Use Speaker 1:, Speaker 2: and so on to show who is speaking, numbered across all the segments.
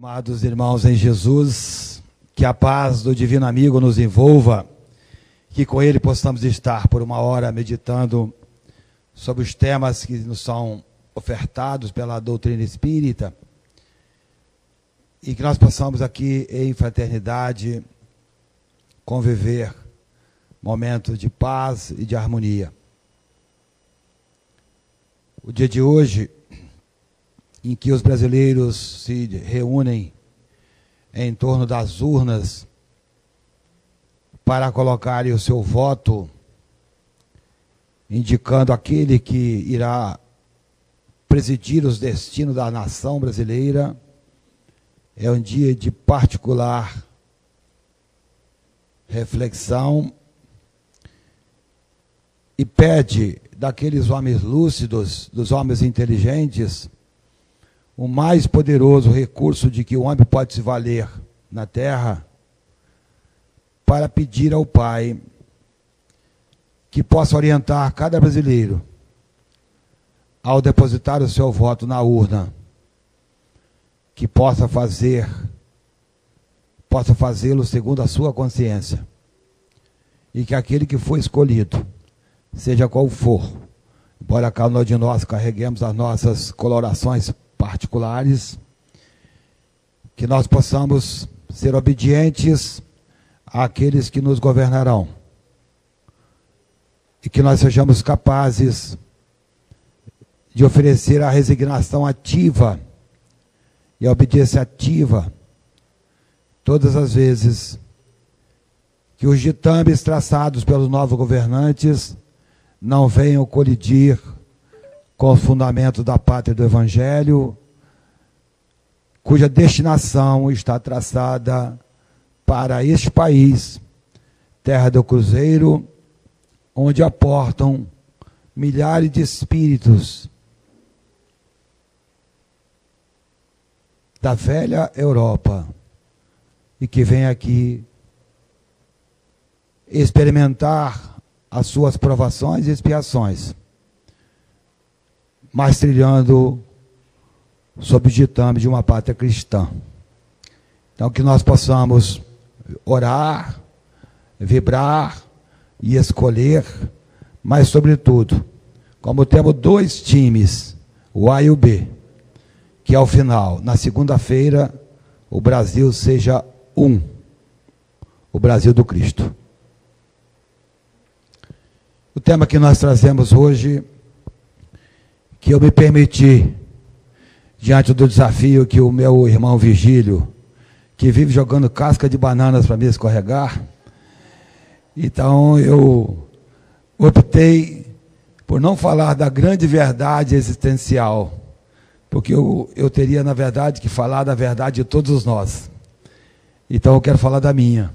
Speaker 1: Amados irmãos em Jesus, que a paz do Divino Amigo nos envolva, que com Ele possamos estar por uma hora meditando sobre os temas que nos são ofertados pela doutrina espírita e que nós possamos aqui em fraternidade conviver momentos de paz e de harmonia. O dia de hoje, em que os brasileiros se reúnem em torno das urnas para colocarem o seu voto, indicando aquele que irá presidir os destinos da nação brasileira, é um dia de particular reflexão e pede daqueles homens lúcidos, dos homens inteligentes, o mais poderoso recurso de que o homem pode se valer na terra, para pedir ao Pai que possa orientar cada brasileiro ao depositar o seu voto na urna, que possa fazê-lo segundo a sua consciência, e que aquele que for escolhido, seja qual for, embora cada um de nós carreguemos as nossas colorações particulares, que nós possamos ser obedientes àqueles que nos governarão e que nós sejamos capazes de oferecer a resignação ativa e a obediência ativa todas as vezes que os ditames traçados pelos novos governantes não venham colidir com o fundamento da pátria do Evangelho, cuja destinação está traçada para este país, terra do Cruzeiro, onde aportam milhares de espíritos da velha Europa e que vêm aqui experimentar as suas provações e expiações, mas trilhando sob o ditame de uma pátria cristã. Então, que nós possamos orar, vibrar e escolher, mas, sobretudo, como temos dois times, o A e o B, que ao final, na segunda-feira, o Brasil seja um, o Brasil do Cristo. O tema que nós trazemos hoje, que eu me permiti, diante do desafio que o meu irmão Vigílio, que vive jogando casca de bananas para me escorregar, então eu optei por não falar da grande verdade existencial, porque eu teria, na verdade, que falar da verdade de todos nós. Então eu quero falar da minha.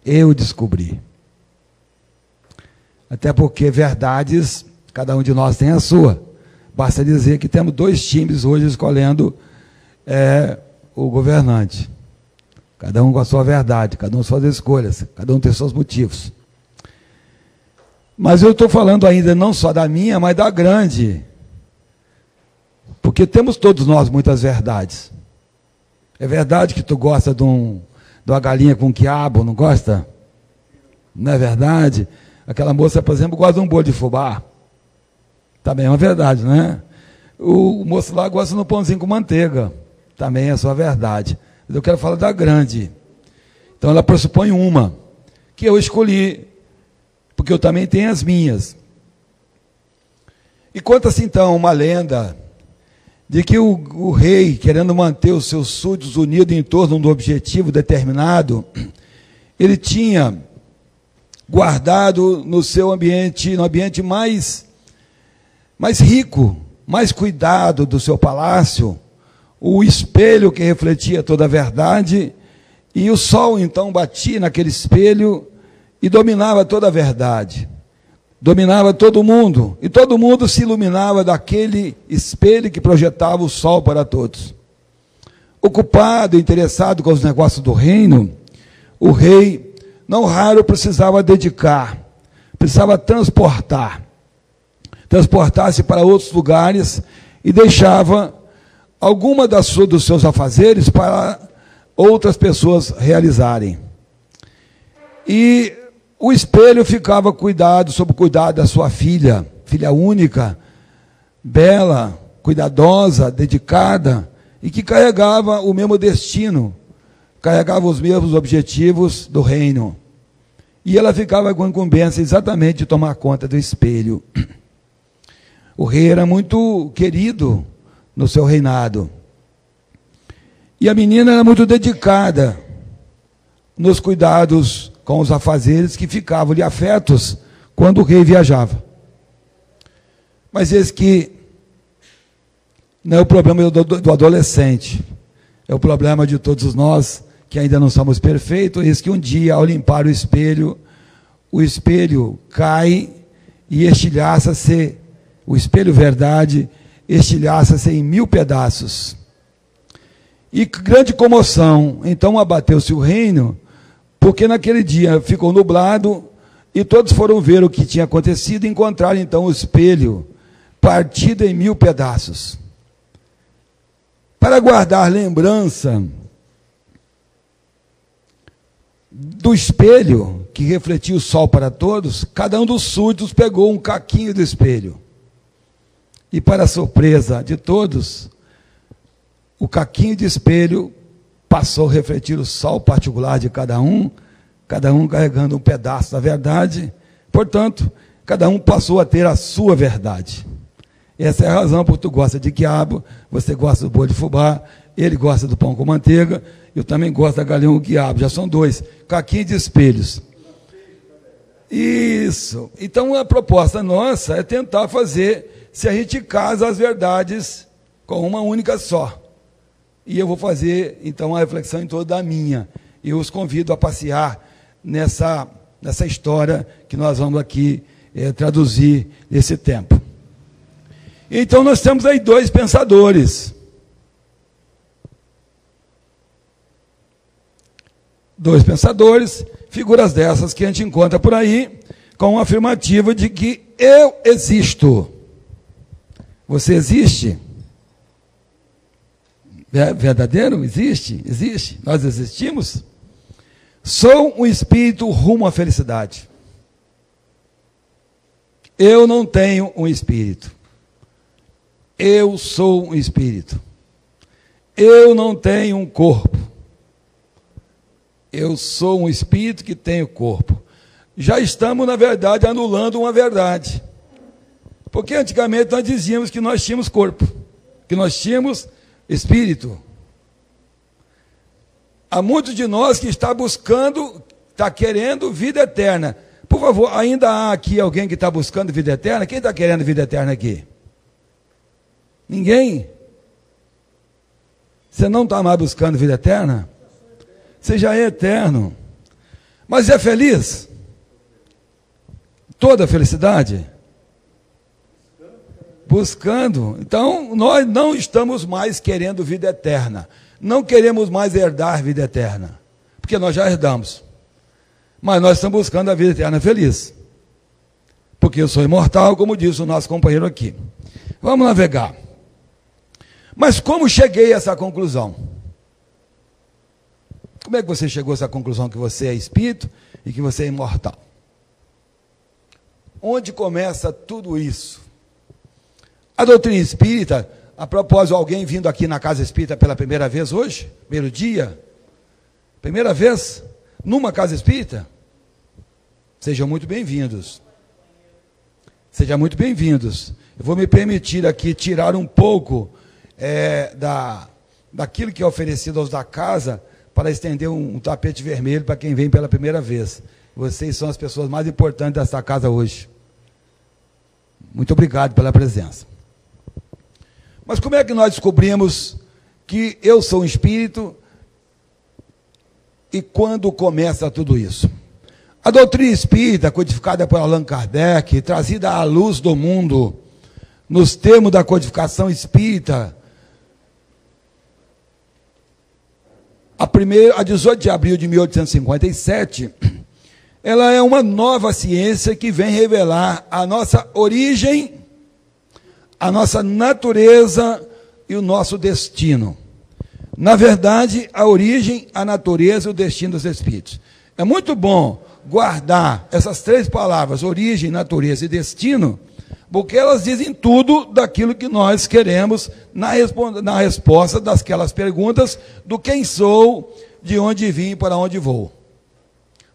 Speaker 1: Eu descobri. Até porque verdades, cada um de nós tem a sua. Basta dizer que temos dois times hoje escolhendo o governante. Cada um com a sua verdade, cada um com suas escolhas, cada um tem seus motivos. Mas eu estou falando ainda não só da minha, mas da grande. Porque temos todos nós muitas verdades. É verdade que tu gosta de uma galinha com quiabo, não gosta? Não é verdade? Aquela moça, por exemplo, gosta de um bolo de fubá. Também é uma verdade, não é? O moço lá gosta de um pãozinho com manteiga. Também é sua verdade. Mas eu quero falar da grande. Então ela pressupõe uma, que eu escolhi, porque eu também tenho as minhas. E conta-se então uma lenda de que o rei, querendo manter os seus súditos unidos em torno de um objetivo determinado, ele tinha guardado no seu ambiente, no ambiente mais rico, mais cuidado do seu palácio, o espelho que refletia toda a verdade, e o sol então batia naquele espelho e dominava toda a verdade, dominava todo mundo, e todo mundo se iluminava daquele espelho que projetava o sol para todos. Ocupado, interessado com os negócios do reino, o rei não raro precisava precisava transportar-se para outros lugares e deixava alguma dos seus afazeres para outras pessoas realizarem. E o espelho ficava sob cuidado da sua filha, filha única, bela, cuidadosa, dedicada, e que carregava o mesmo destino, carregava os mesmos objetivos do reino. E ela ficava com a incumbência exatamente de tomar conta do espelho. O rei era muito querido no seu reinado. E a menina era muito dedicada nos cuidados com os afazeres que ficavam-lhe afetos quando o rei viajava. Mas eis que não é o problema do adolescente, é o problema de todos nós que ainda não somos perfeitos. Eis que um dia, ao limpar o espelho cai e estilhaça-se, o espelho verdade, estilhaça-se em 1000 pedaços. E grande comoção, então abateu-se o reino, porque naquele dia ficou nublado, e todos foram ver o que tinha acontecido, e encontraram então o espelho partido em 1000 pedaços. Para guardar lembrança do espelho, que refletia o sol para todos, cada um dos súditos pegou um caquinho do espelho. E para a surpresa de todos, o caquinho de espelho passou a refletir o sol particular de cada um carregando um pedaço da verdade. Portanto, cada um passou a ter a sua verdade. Essa é a razão porque tu gosta de quiabo, você gosta do bolo de fubá, ele gosta do pão com manteiga, eu também gosto da galinha com quiabo. Já são 2, caquinho de espelhos. Isso. Então a proposta nossa é tentar fazer, se a gente casa as verdades com uma única só. E eu vou fazer, então, a reflexão em torno da minha. E eu os convido a passear nessa história que nós vamos aqui traduzir nesse tempo. Então, nós temos aí 2 pensadores. 2 pensadores, figuras dessas que a gente encontra por aí, com uma afirmativa de que eu existo. Você existe? Verdadeiro? Existe? Existe? Nós existimos? Sou um espírito rumo à felicidade. Eu não tenho um espírito. Eu sou um espírito. Eu não tenho um corpo. Eu sou um espírito que tem o corpo. Já estamos, na verdade, anulando uma verdade. Porque antigamente nós dizíamos que nós tínhamos corpo, que nós tínhamos espírito. Há muitos de nós que está buscando, está querendo vida eterna. Por favor, ainda há aqui alguém que está buscando vida eterna? Quem está querendo vida eterna aqui? Ninguém? Você não está mais buscando vida eterna? Você já é eterno. Mas é feliz? Toda felicidade? Buscando. Então, nós não estamos mais querendo vida eterna. Não queremos mais herdar vida eterna. Porque nós já herdamos. Mas nós estamos buscando a vida eterna feliz. Porque eu sou imortal, como disse o nosso companheiro aqui. Vamos navegar. Mas como cheguei a essa conclusão? Como é que você chegou a essa conclusão que você é espírito e que você é imortal? Onde começa tudo isso? A doutrina espírita, a propósito, alguém vindo aqui na casa espírita pela primeira vez hoje? Primeiro dia? Primeira vez? Numa casa espírita? Sejam muito bem-vindos. Sejam muito bem-vindos. Eu vou me permitir aqui tirar um pouco daquilo que é oferecido aos da casa para estender um tapete vermelho para quem vem pela primeira vez. Vocês são as pessoas mais importantes dessa casa hoje. Muito obrigado pela presença. Mas como é que nós descobrimos que eu sou um espírito e quando começa tudo isso? A doutrina espírita, codificada por Allan Kardec, trazida à luz do mundo, nos termos da codificação espírita, a 18 de abril de 1857, ela é uma nova ciência que vem revelar a nossa origem, a nossa natureza e o nosso destino. Na verdade, a origem, a natureza e o destino dos espíritos. É muito bom guardar essas três palavras, origem, natureza e destino, porque elas dizem tudo daquilo que nós queremos na resposta daquelas perguntas do quem sou, de onde vim e para onde vou.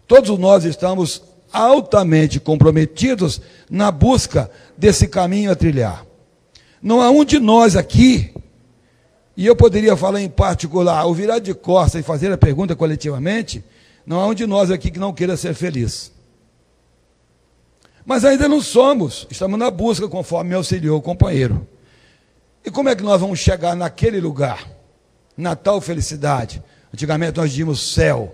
Speaker 1: Todos nós estamos altamente comprometidos na busca desse caminho a trilhar. Não há um de nós aqui, e eu poderia falar em particular, ou virar de costas e fazer a pergunta coletivamente, não há um de nós aqui que não queira ser feliz. Mas ainda não somos, estamos na busca, conforme me auxiliou o companheiro. E como é que nós vamos chegar naquele lugar, na tal felicidade? Antigamente nós dizíamos céu,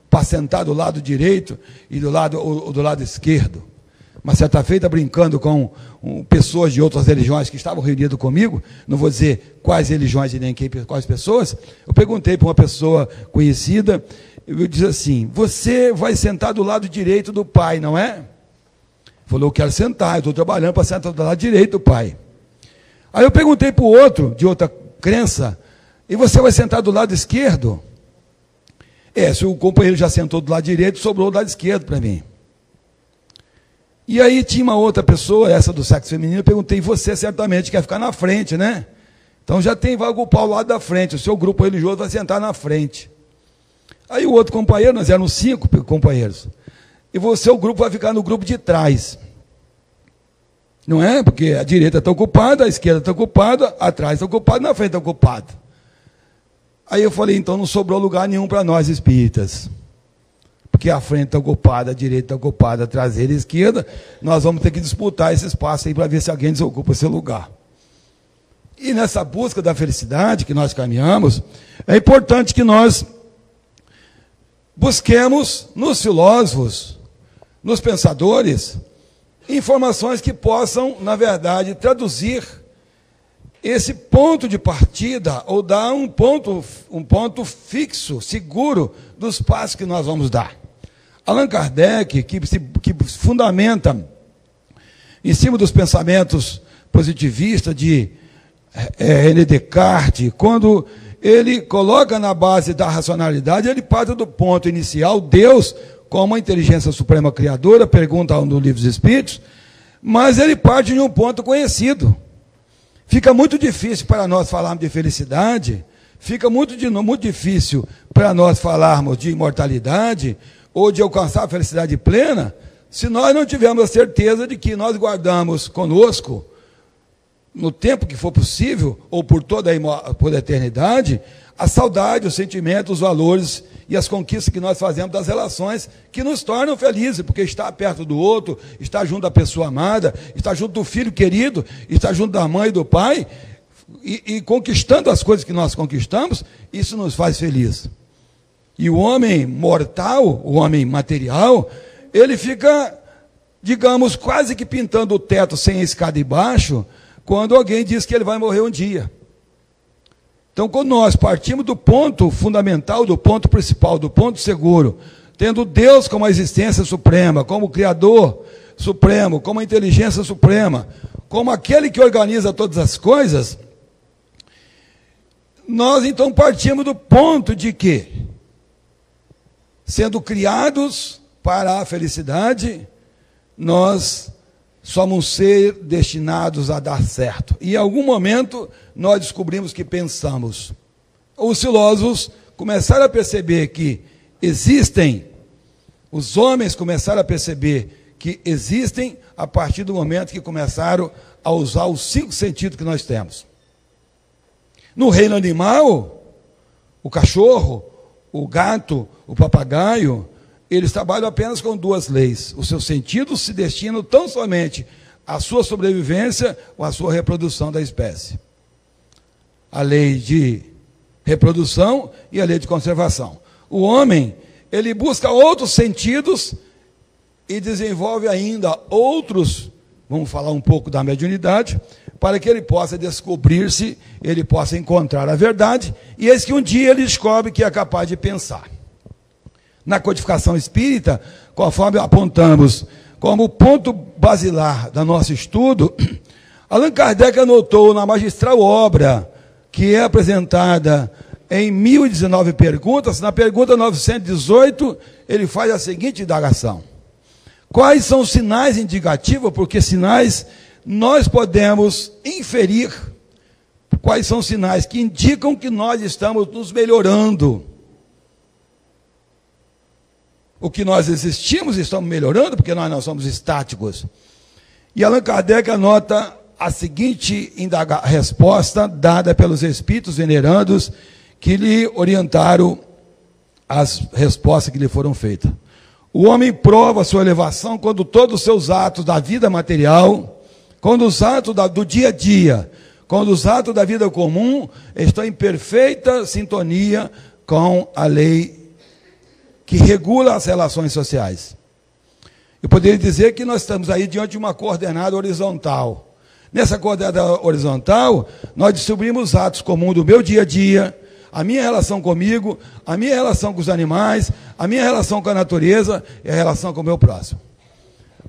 Speaker 1: para sentar do lado direito e do lado esquerdo. Uma certa feita, brincando com pessoas de outras religiões que estavam reunidas comigo, não vou dizer quais religiões e nem quais pessoas, eu perguntei para uma pessoa conhecida, eu disse assim, você vai sentar do lado direito do pai, não é? Falou, eu quero sentar, eu estou trabalhando para sentar do lado direito do pai. Aí eu perguntei para o outro, de outra crença, e você vai sentar do lado esquerdo? Se o companheiro já sentou do lado direito, sobrou do lado esquerdo para mim. E aí tinha uma outra pessoa, essa do sexo feminino, eu perguntei, você certamente quer ficar na frente, né? Então já vai ocupar o lado da frente, o seu grupo religioso vai sentar na frente. Aí o outro companheiro, nós éramos 5 companheiros, e o grupo vai ficar no grupo de trás. Não é? Porque a direita está ocupada, a esquerda está ocupada, atrás está ocupado, na frente está ocupado. Aí eu falei, então não sobrou lugar nenhum para nós espíritas. Porque a frente está ocupada, a direita está ocupada, a traseira e a esquerda, nós vamos ter que disputar esse espaço aí para ver se alguém desocupa esse lugar. E nessa busca da felicidade que nós caminhamos, é importante que nós busquemos nos filósofos, nos pensadores, informações que possam, na verdade, traduzir esse ponto de partida, ou dar um ponto fixo, seguro, dos passos que nós vamos dar. Allan Kardec, que fundamenta em cima dos pensamentos positivistas de René Descartes, quando ele coloca na base da racionalidade, ele parte do ponto inicial, Deus, como a inteligência suprema criadora, pergunta no Livro dos Espíritos, mas ele parte de um ponto conhecido. Fica muito difícil para nós falarmos de felicidade, fica muito difícil para nós falarmos de imortalidade ou de alcançar a felicidade plena, se nós não tivermos a certeza de que nós guardamos conosco, no tempo que for possível, ou por a eternidade, a saudade, os sentimentos, os valores e as conquistas que nós fazemos das relações que nos tornam felizes, porque está perto do outro, está junto da pessoa amada, está junto do filho querido, está junto da mãe e do pai, e conquistando as coisas que nós conquistamos, isso nos faz feliz. E o homem mortal, o homem material, ele fica, digamos, quase que pintando o teto sem a escada embaixo, quando alguém diz que ele vai morrer um dia. Então, quando nós partimos do ponto fundamental, do ponto principal, do ponto seguro, tendo Deus como a existência suprema, como o Criador supremo, como a inteligência suprema, como aquele que organiza todas as coisas, nós então partimos do ponto de que, sendo criados para a felicidade, nós somos ser destinados a dar certo. E em algum momento nós descobrimos que pensamos. Os filósofos começaram a perceber que existem, os homens começaram a perceber que existem a partir do momento que começaram a usar os 5 sentidos que nós temos. No reino animal, o cachorro, o gato, o papagaio, eles trabalham apenas com 2 leis. Os seus sentidos se destinam tão somente à sua sobrevivência ou à sua reprodução da espécie. A lei de reprodução e a lei de conservação. O homem, ele busca outros sentidos e desenvolve ainda outros, vamos falar um pouco da mediunidade, para que ele possa descobrir-se, ele possa encontrar a verdade, e eis que um dia ele descobre que é capaz de pensar. Na codificação espírita, conforme apontamos como ponto basilar do nosso estudo, Allan Kardec anotou na magistral obra que é apresentada em 1019 perguntas. Na pergunta 918, ele faz a seguinte indagação: quais são os sinais indicativos? Porque sinais nós podemos inferir. Quais são os sinais que indicam que nós estamos nos melhorando? O que nós existimos estamos melhorando, porque nós não somos estáticos. E Allan Kardec anota a seguinte resposta dada pelos espíritos venerandos que lhe orientaram as respostas que lhe foram feitas. O homem prova a sua elevação quando todos os seus atos da vida material, quando os atos do dia a dia, quando os atos da vida comum estão em perfeita sintonia com a lei que regula as relações sociais. Eu poderia dizer que nós estamos aí diante de uma coordenada horizontal. Nessa coordenada horizontal, nós distribuímos os atos comuns do meu dia a dia, a minha relação comigo, a minha relação com os animais, a minha relação com a natureza e a relação com o meu próximo.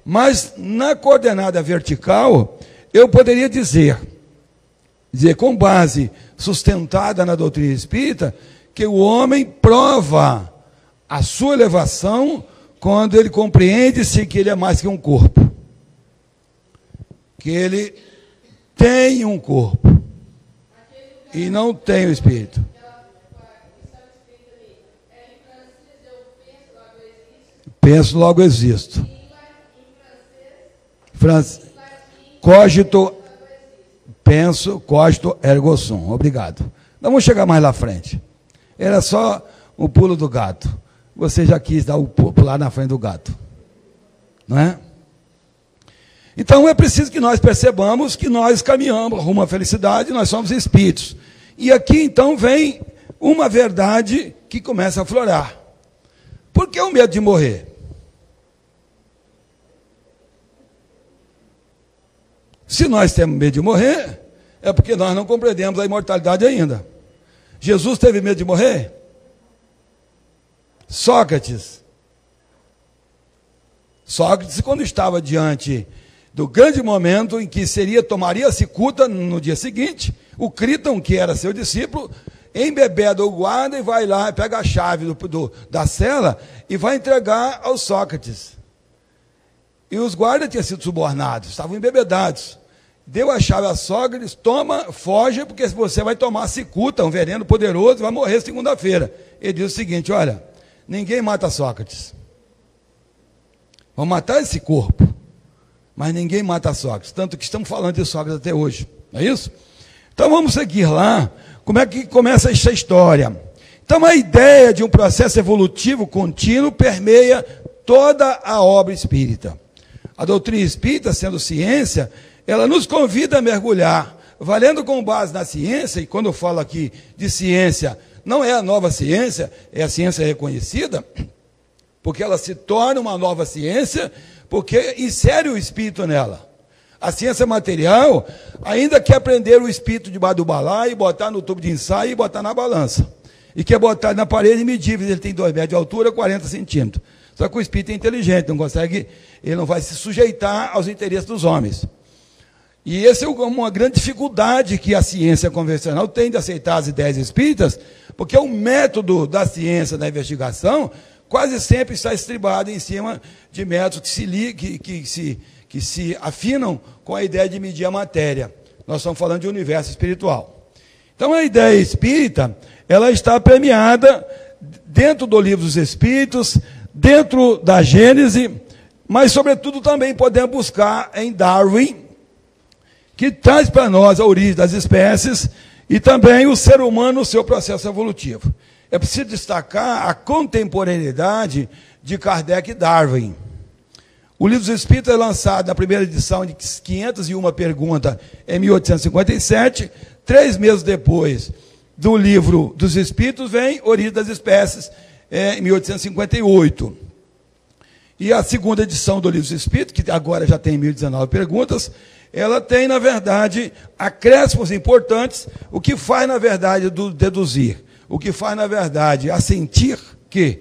Speaker 1: Mas na coordenada vertical, eu poderia dizer com base sustentada na doutrina espírita, que o homem prova a sua elevação quando ele compreende-se que ele é mais que um corpo. Que ele tem um corpo e não tem o espírito. Penso, logo existo. Cogito, penso, cogito, ergo sum. Obrigado. Vamos chegar mais lá frente. Era só o pulo do gato. Você já quis dar o pular na frente do gato. Não é? Então é preciso que nós percebamos que nós caminhamos rumo à felicidade, nós somos espíritos. E aqui então vem uma verdade que começa a aflorar. Por que o medo de morrer? Se nós temos medo de morrer, é porque nós não compreendemos a imortalidade ainda. Jesus teve medo de morrer? Sócrates, quando estava diante do grande momento em que tomaria a cicuta no dia seguinte, o Críton, que era seu discípulo, embebeda o guarda e vai lá, pega a chave da cela e vai entregar ao Sócrates. E os guardas tinham sido subornados, estavam embebedados. Deu a chave a Sócrates, toma, foge, porque você vai tomar cicuta, um veneno poderoso, e vai morrer segunda-feira. Ele diz o seguinte: olha, ninguém mata Sócrates. Vão matar esse corpo, mas ninguém mata Sócrates. Tanto que estamos falando de Sócrates até hoje, não é isso? Então vamos seguir lá, como é que começa essa história. Então a ideia de um processo evolutivo contínuo permeia toda a obra espírita. A doutrina espírita, sendo ciência, ela nos convida a mergulhar, valendo com base na ciência, e quando eu falo aqui de ciência, não é a nova ciência, é a ciência reconhecida, porque ela se torna uma nova ciência, porque insere o espírito nela. A ciência material ainda quer prender o espírito debaixo do balaio, botar no tubo de ensaio e botar na balança. E quer botar na parede e medir, ele tem 2 metros de altura, 40 centímetros. Só que o espírito é inteligente, não consegue, ele não vai se sujeitar aos interesses dos homens. E essa é uma grande dificuldade que a ciência convencional tem de aceitar as ideias espíritas, porque o método da ciência, da investigação, quase sempre está estribado em cima de métodos que se afinam com a ideia de medir a matéria. Nós estamos falando de universo espiritual. Então a ideia espírita, ela está premiada dentro do Livro dos Espíritos, dentro da Gênese, mas sobretudo também podemos buscar em Darwin, que traz para nós a origem das espécies e também o ser humano no seu processo evolutivo. É preciso destacar a contemporaneidade de Kardec e Darwin. O Livro dos Espíritos é lançado na primeira edição de 501 perguntas em 1857. 3 meses depois do Livro dos Espíritos vem Origem das Espécies, em 1858. E a segunda edição do Livro dos Espíritos, que agora já tem 1019 perguntas, ela tem, na verdade, acréscimos importantes, o que faz, na verdade, deduzir, o que faz, na verdade, assentir que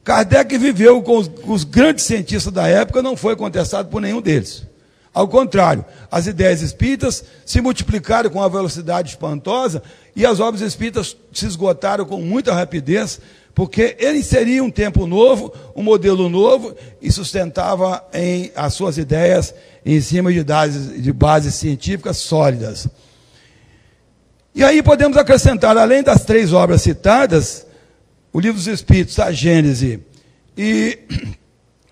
Speaker 1: Kardec viveu com os grandes cientistas da época, não foi contestado por nenhum deles. Ao contrário, as ideias espíritas se multiplicaram com uma velocidade espantosa e as obras espíritas se esgotaram com muita rapidez, porque ele inseria um tempo novo, um modelo novo, e sustentava as suas ideias em cima de bases científicas sólidas. E aí podemos acrescentar, além das 3 obras citadas, o Livro dos Espíritos, a Gênese, e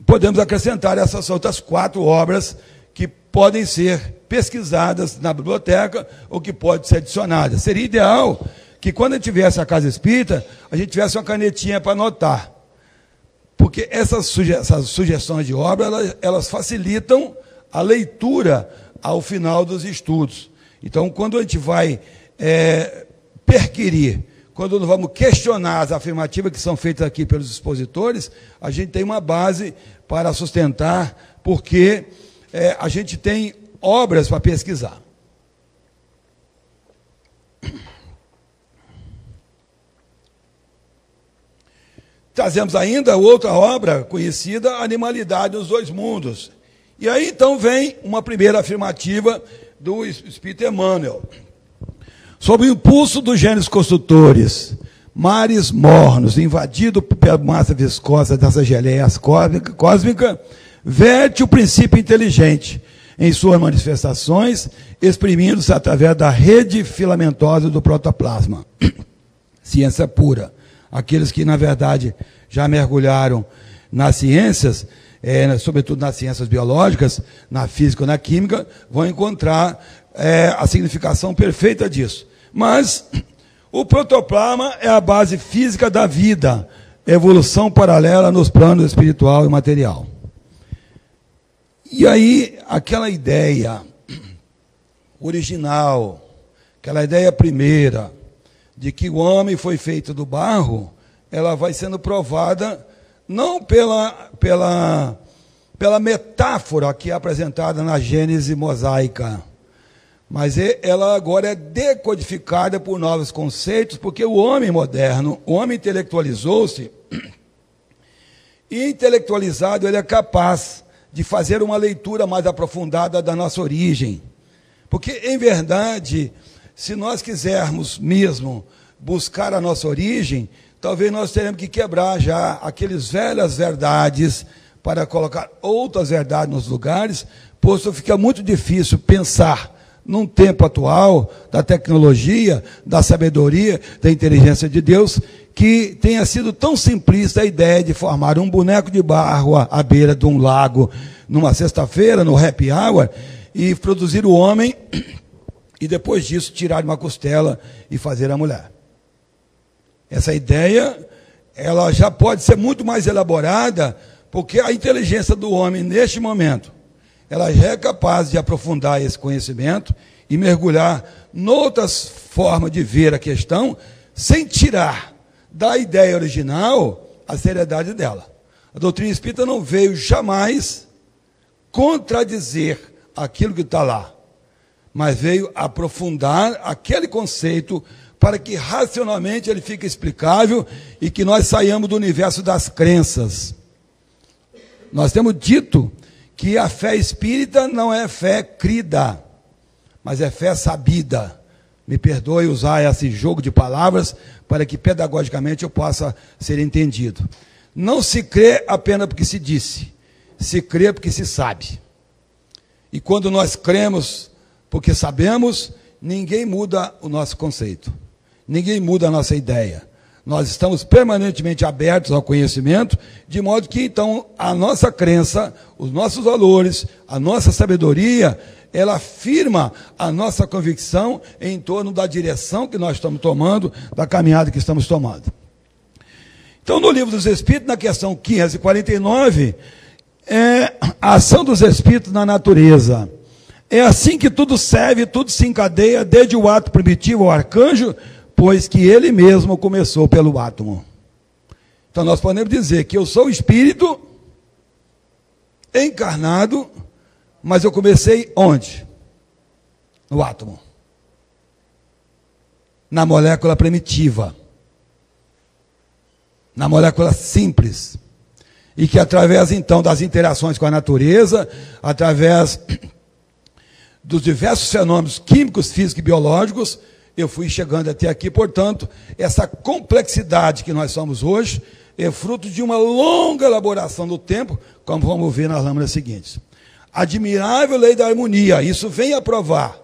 Speaker 1: podemos acrescentar essas outras 4 obras que podem ser pesquisadas na biblioteca ou que podem ser adicionadas. Seria ideal que quando a gente tivesse a Casa Espírita, a gente tivesse uma canetinha para anotar. Porque essas sugestões de obra, elas facilitam a leitura ao final dos estudos. Então, quando a gente vai perquirir, quando nós vamos questionar as afirmativas que são feitas aqui pelos expositores, a gente tem uma base para sustentar, porque a gente tem obras para pesquisar. Trazemos ainda outra obra conhecida, Animalidade nos Dois Mundos. E aí então vem uma primeira afirmativa do Espírito Emmanuel. Sob o impulso dos gênios construtores, mares mornos, invadido pela massa viscosa dessa geleia cósmica, verte o princípio inteligente em suas manifestações, exprimindo-se através da rede filamentosa do protoplasma. Ciência pura. Aqueles que, na verdade, já mergulharam nas ciências, sobretudo nas ciências biológicas, na física ou na química, vão encontrar a significação perfeita disso. Mas o protoplasma é a base física da vida, evolução paralela nos planos espiritual e material. E aí, aquela ideia original, aquela ideia primeira, de que o homem foi feito do barro, ela vai sendo provada não pela metáfora que é apresentada na Gênese mosaica, mas ela agora é decodificada por novos conceitos, porque o homem moderno, o homem intelectualizou-se, e intelectualizado ele é capaz de fazer uma leitura mais aprofundada da nossa origem. Porque, em verdade, se nós quisermos mesmo buscar a nossa origem, talvez nós teremos que quebrar já aquelas velhas verdades para colocar outras verdades nos lugares, posto fica muito difícil pensar num tempo atual da tecnologia, da sabedoria, da inteligência de Deus, que tenha sido tão simplista a ideia de formar um boneco de barro à beira de um lago numa sexta-feira, no happy hour, e produzir o homem e depois disso tirar uma costela e fazer a mulher. Essa ideia, ela já pode ser muito mais elaborada, porque a inteligência do homem, neste momento, ela já é capaz de aprofundar esse conhecimento e mergulhar noutras formas de ver a questão, sem tirar da ideia original a seriedade dela. A doutrina espírita não veio jamais contradizer aquilo que está lá, mas veio aprofundar aquele conceito para que racionalmente ele fique explicável e que nós saiamos do universo das crenças. Nós temos dito que a fé espírita não é fé crida, mas é fé sabida. Me perdoe usar esse jogo de palavras para que pedagogicamente eu possa ser entendido. Não se crê apenas porque se disse, se crê porque se sabe. E quando nós cremos porque sabemos, ninguém muda o nosso conceito, ninguém muda a nossa ideia. Nós estamos permanentemente abertos ao conhecimento, de modo que, então, a nossa crença, os nossos valores, a nossa sabedoria, ela afirma a nossa convicção em torno da direção que nós estamos tomando, da caminhada que estamos tomando. Então, no Livro dos Espíritos, na questão 549, a ação dos Espíritos na natureza. É assim que tudo serve, tudo se encadeia, desde o ato primitivo ao arcanjo, pois que ele mesmo começou pelo átomo. Então nós podemos dizer que eu sou o espírito encarnado, mas eu comecei onde? No átomo. Na molécula primitiva. Na molécula simples. E que através então das interações com a natureza, através dos diversos fenômenos químicos, físicos e biológicos, eu fui chegando até aqui. Portanto, essa complexidade que nós somos hoje é fruto de uma longa elaboração do tempo, como vamos ver nas lâminas seguintes. Admirável lei da harmonia, isso vem a provar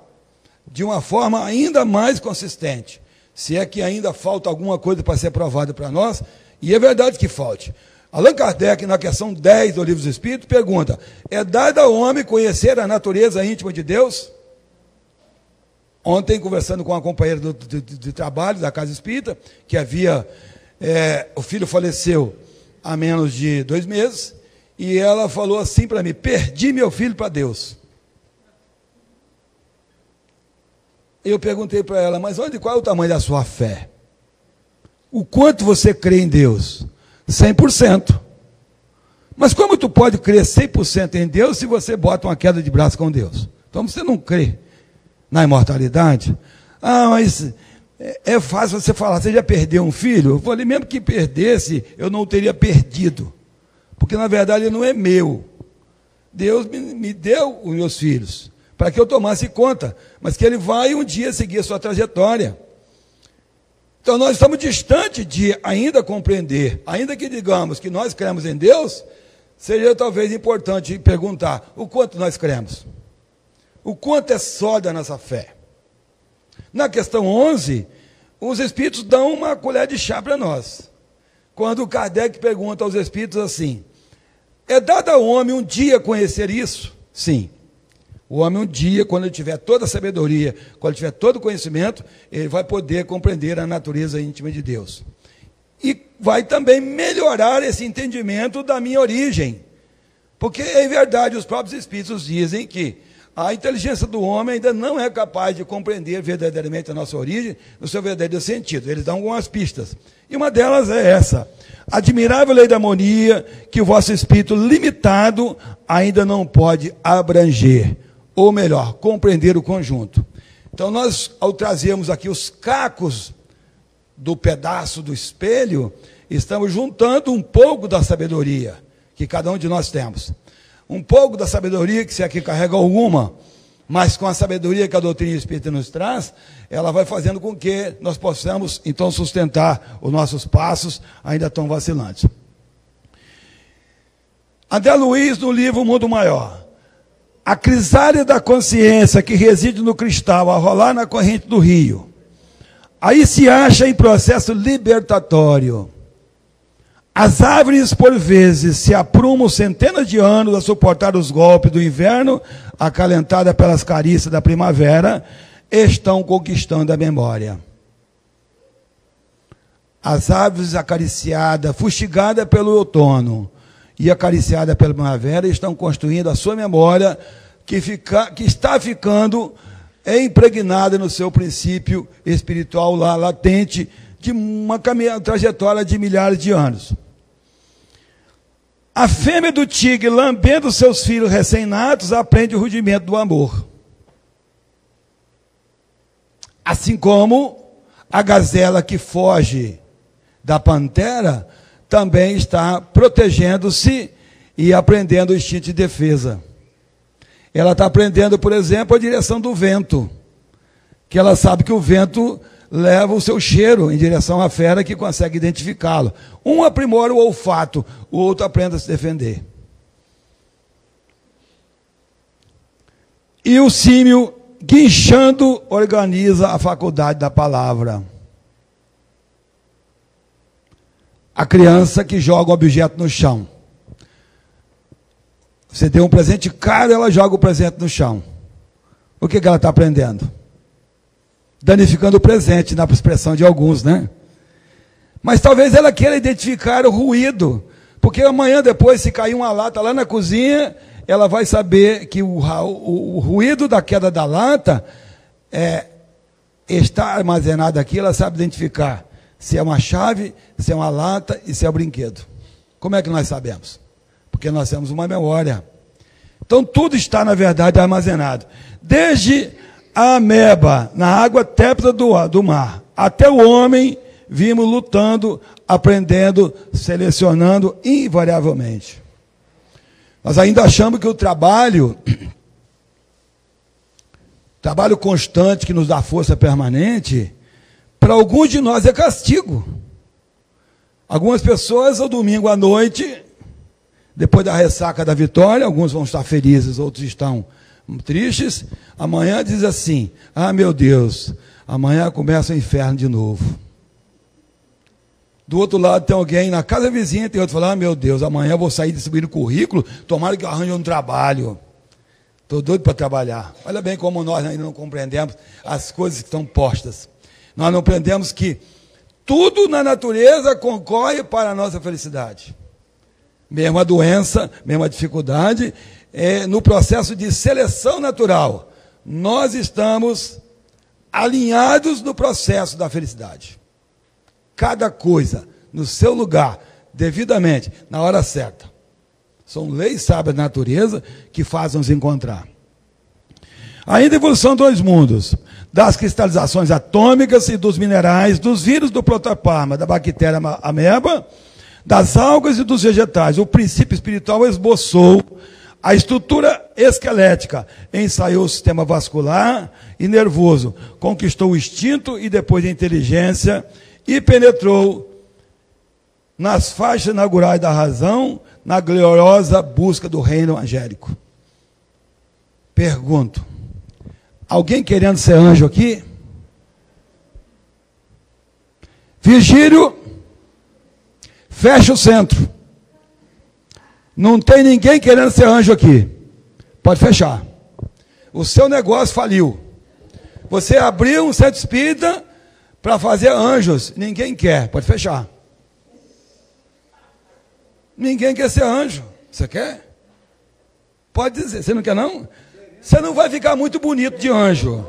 Speaker 1: de uma forma ainda mais consistente, se é que ainda falta alguma coisa para ser provada para nós, e é verdade que falte. Allan Kardec, na questão 10 do Livro dos Espíritos, pergunta: é dado ao homem conhecer a natureza íntima de Deus? Ontem, conversando com uma companheira de trabalho da Casa Espírita, que havia, o filho faleceu há menos de 2 meses, e ela falou assim para mim: perdi meu filho para Deus. Eu perguntei para ela: mas qual é o tamanho da sua fé? O quanto você crê em Deus? 100%. Mas como tu pode crer 100% em Deus se você bota uma queda de braço com Deus? Então você não crê na imortalidade? Ah, mas é fácil você falar, você já perdeu um filho? Eu falei, mesmo que perdesse, eu não o teria perdido. Porque na verdade ele não é meu. Deus me deu os meus filhos, para que eu tomasse conta, mas que ele vai um dia seguir a sua trajetória. Então nós estamos distantes de ainda compreender, ainda que digamos que nós cremos em Deus, seria talvez importante perguntar: o quanto nós cremos? O quanto é sólida a nossa fé? Na questão 11, os Espíritos dão uma colher de chá para nós. Quando Kardec pergunta aos Espíritos assim: é dado ao homem um dia conhecer isso? Sim. O homem um dia, quando ele tiver toda a sabedoria, quando ele tiver todo o conhecimento, ele vai poder compreender a natureza íntima de Deus. E vai também melhorar esse entendimento da minha origem. Porque, em verdade, os próprios Espíritos dizem que a inteligência do homem ainda não é capaz de compreender verdadeiramente a nossa origem, no seu verdadeiro sentido. Eles dão algumas pistas. E uma delas é essa: admirável lei da harmonia que o vosso espírito limitado ainda não pode abranger. Ou melhor, compreender o conjunto. Então nós, ao trazermos aqui os cacos do pedaço do espelho, estamos juntando um pouco da sabedoria que cada um de nós temos. Um pouco da sabedoria, que se aqui carrega alguma, mas com a sabedoria que a doutrina espírita nos traz, ela vai fazendo com que nós possamos, então, sustentar os nossos passos ainda tão vacilantes. André Luiz, no livro Mundo Maior: a crisália da consciência que reside no cristal, a rolar na corrente do rio, aí se acha em processo libertatório. As árvores, por vezes, se aprumam centenas de anos a suportar os golpes do inverno, acalentada pelas carícias da primavera, estão conquistando a memória. As árvores acariciadas, fustigadas pelo outono e acariciada pela primavera, estão construindo a sua memória, que está ficando impregnada no seu princípio espiritual lá latente, de uma trajetória de milhares de anos. A fêmea do tigre, lambendo seus filhos recém-natos, aprende o rudimento do amor. Assim como a gazela que foge da pantera também está protegendo-se e aprendendo o instinto de defesa. Ela está aprendendo, por exemplo, a direção do vento, que ela sabe que o vento leva o seu cheiro em direção à fera, que consegue identificá-lo. Um aprimora o olfato, o outro aprende a se defender. E o símio, guinchando, organiza a faculdade da palavra. A criança que joga um objeto no chão. Você deu um presente caro, ela joga o presente no chão. O que ela está aprendendo? Danificando o presente, na expressão de alguns, né? Mas talvez ela queira identificar o ruído, porque amanhã depois, se cair uma lata lá na cozinha, ela vai saber que o ruído da queda da lata está armazenado aqui, ela sabe identificar se é uma chave, se é uma lata e se é um brinquedo. Como é que nós sabemos? Porque nós temos uma memória. Então tudo está, na verdade, armazenado. Desde a ameba na água tépida do mar, até o homem, vimos lutando, aprendendo, selecionando invariavelmente. Nós ainda achamos que o trabalho trabalho constante que nos dá força permanente, para alguns de nós é castigo. Algumas pessoas, ao domingo à noite, depois da ressaca da vitória, alguns vão estar felizes, outros estão tristes. Amanhã diz assim: ah, meu Deus, amanhã começa o inferno de novo. Do outro lado tem alguém na casa vizinha, tem outro falando: ah, meu Deus, amanhã eu vou sair distribuindo currículo, tomara que eu arranje um trabalho. Estou doido para trabalhar. Olha bem como nós ainda não compreendemos as coisas que estão postas. Nós não aprendemos que tudo na natureza concorre para a nossa felicidade. Mesmo a doença, mesmo a dificuldade, no processo de seleção natural, nós estamos alinhados no processo da felicidade. Cada coisa no seu lugar, devidamente, na hora certa. São leis sábias da natureza que fazem nos encontrar. Ainda a evolução dos mundos, das cristalizações atômicas e dos minerais, dos vírus do protoplasma, da bactéria ameba, das algas e dos vegetais. O princípio espiritual esboçou a estrutura esquelética, ensaiou o sistema vascular e nervoso, conquistou o instinto e depois a inteligência e penetrou nas faixas inaugurais da razão, na gloriosa busca do reino angélico. Pergunto: alguém querendo ser anjo aqui? Virgílio, fecha o centro. Não tem ninguém querendo ser anjo aqui. Pode fechar. O seu negócio faliu. Você abriu um centro espírita para fazer anjos. Ninguém quer. Pode fechar. Ninguém quer ser anjo. Você quer? Pode dizer. Você não quer, não? Você não vai ficar muito bonito de anjo.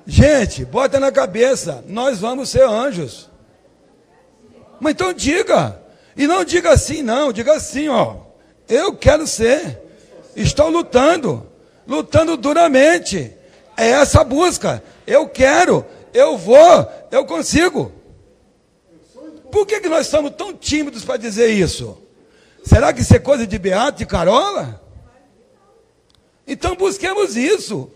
Speaker 1: Gente, bota na cabeça, nós vamos ser anjos. Mas então diga. E não diga assim, não. Diga assim, ó. Eu quero ser. Estou lutando. Lutando duramente. É essa a busca. Eu quero. Eu vou. Eu consigo. Por que nós somos tão tímidos para dizer isso? Será que isso é coisa de Beato, de Carola? Então busquemos isso.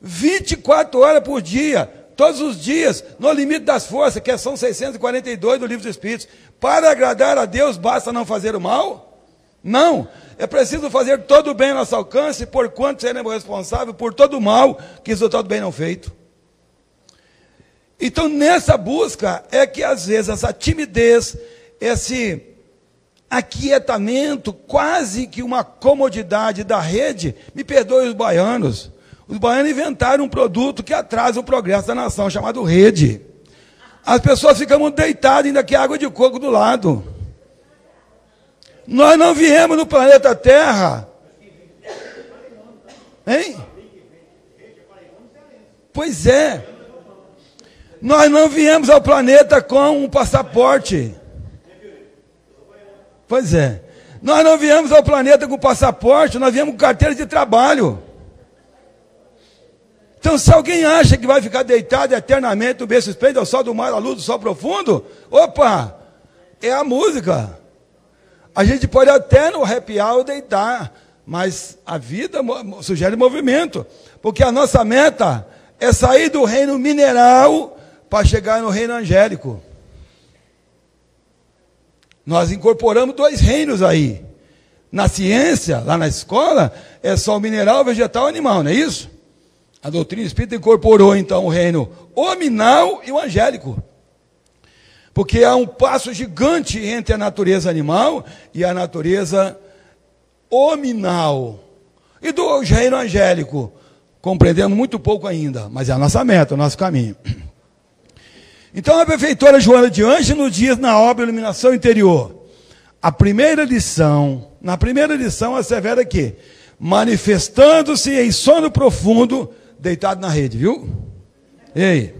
Speaker 1: 24 horas por dia, todos os dias, no limite das forças, que são 642 do Livro dos Espíritos. Para agradar a Deus, basta não fazer o mal? Não. É preciso fazer todo o bem ao nosso alcance, porquanto seremos responsáveis por todo o mal que resultou do bem não feito. Então, nessa busca, é que às vezes essa timidez, esse aquietamento, quase que uma comodidade da rede, me perdoe os baianos inventaram um produto que atrasa o progresso da nação, chamado rede. As pessoas ficam deitadas, ainda que água de coco do lado. Nós não viemos no planeta Terra. Hein? Pois é. Nós não viemos ao planeta com um passaporte. Pois é. Nós não viemos ao planeta com passaporte, nós viemos com carteira de trabalho. Então, se alguém acha que vai ficar deitado eternamente no berço esplêndido, ao sol do mar, à luz do sol profundo, opa, é a música. A gente pode até no happy hour deitar, mas a vida sugere movimento, porque a nossa meta é sair do reino mineral para chegar no reino angélico. Nós incorporamos 2 reinos aí. Na ciência, lá na escola, é só o mineral, o vegetal e o animal, não é isso? A doutrina espírita incorporou, então, o reino hominal e o angélico. Porque há um passo gigante entre a natureza animal e a natureza hominal. E do reino angélico, compreendemos muito pouco ainda, mas é a nossa meta, o nosso caminho. Então, a benfeitora Joana de Ângeles nos diz na obra Iluminação Interior, na primeira lição assevera que, manifestando-se em sono profundo, deitado na rede, viu? Ei,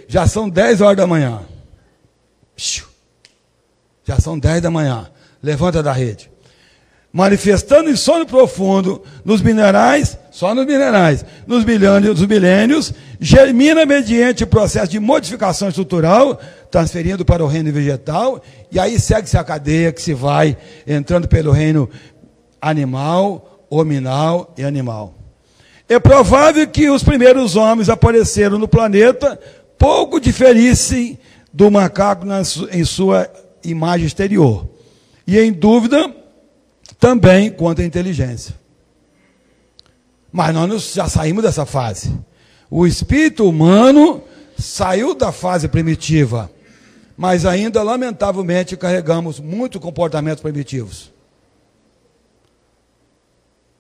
Speaker 1: já são 10 horas da manhã. Já são 10 da manhã. Levanta da rede. Manifestando em sono profundo, nos minerais, só nos minerais, nos milênios, germina mediante o processo de modificação estrutural, transferindo para o reino vegetal, e aí segue-se a cadeia que se vai entrando pelo reino animal, hominal e animal. É provável que os primeiros homens apareceram no planeta pouco diferissem do macaco em sua imagem exterior. E em dúvida também quanto à inteligência. Mas nós já saímos dessa fase. O espírito humano saiu da fase primitiva, mas ainda, lamentavelmente, carregamos muitos comportamentos primitivos.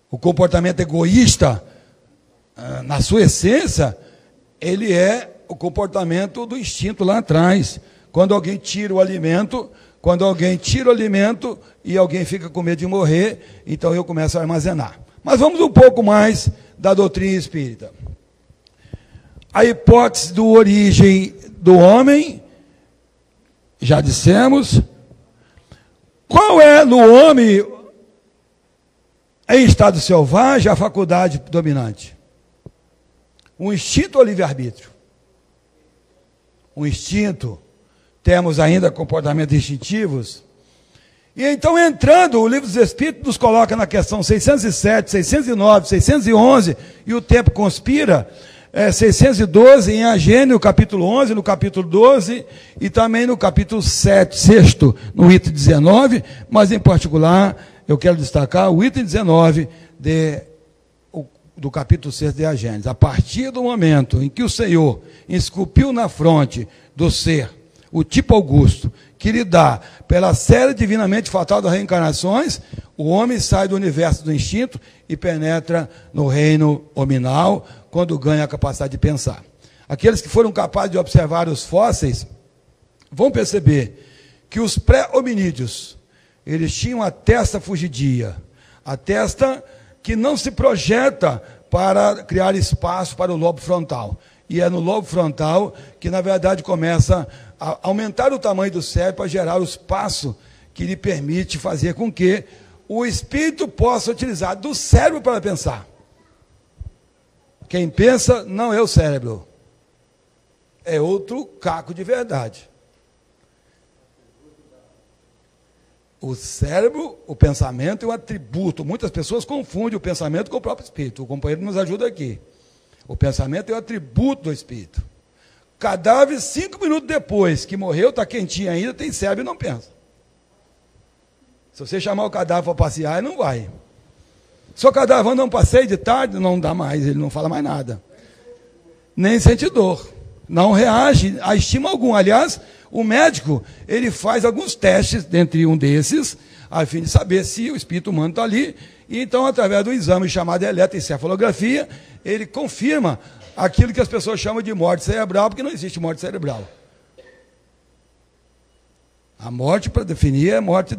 Speaker 1: O comportamento egoísta, na sua essência, ele é o comportamento do instinto lá atrás. Quando alguém tira o alimento, e alguém fica com medo de morrer, então eu começo a armazenar. Mas vamos um pouco mais da doutrina espírita. A hipótese da origem do homem, já dissemos. Qual é no homem, em estado selvagem, a faculdade dominante? Um instinto ou livre-arbítrio? Um instinto. Temos ainda comportamentos instintivos. E então, entrando, o Livro dos Espíritos nos coloca na questão 607, 609, 611, e o tempo conspira, 612 em Agênio, capítulo 11, no capítulo 12, e também no capítulo 7, sexto, no item 19, mas em particular, eu quero destacar o item 19 do capítulo 6 de Agênesis. A partir do momento em que o Senhor esculpiu na fronte do ser o tipo augusto, que lhe dá, pela série divinamente fatal das reencarnações, o homem sai do universo do instinto e penetra no reino hominal, quando ganha a capacidade de pensar. Aqueles que foram capazes de observar os fósseis vão perceber que os pré-hominídeos, eles tinham a testa fugidia, a testa que não se projeta para criar espaço para o lobo frontal. E é no lobo frontal que, na verdade, começa a aumentar o tamanho do cérebro para gerar o espaço que lhe permite fazer com que o espírito possa utilizar do cérebro para pensar. Quem pensa não é o cérebro, é outro caco de verdade. O cérebro, o pensamento é um atributo. Muitas pessoas confundem o pensamento com o próprio espírito. O companheiro nos ajuda aqui. O pensamento é um atributo do espírito. Cadáver, 5 minutos depois que morreu, está quentinho ainda, tem cérebro e não pensa. Se você chamar o cadáver para passear, ele não vai. Se o cadáver anda um passeio de tarde, não dá mais, ele não fala mais nada. Nem sente dor. Não reage a estímulo algum. Aliás, o médico, ele faz alguns testes, dentre um desses, a fim de saber se o espírito humano está ali. E então, através do exame chamado eletroencefalografia, ele confirma aquilo que as pessoas chamam de morte cerebral, porque não existe morte cerebral. A morte, para definir, é morte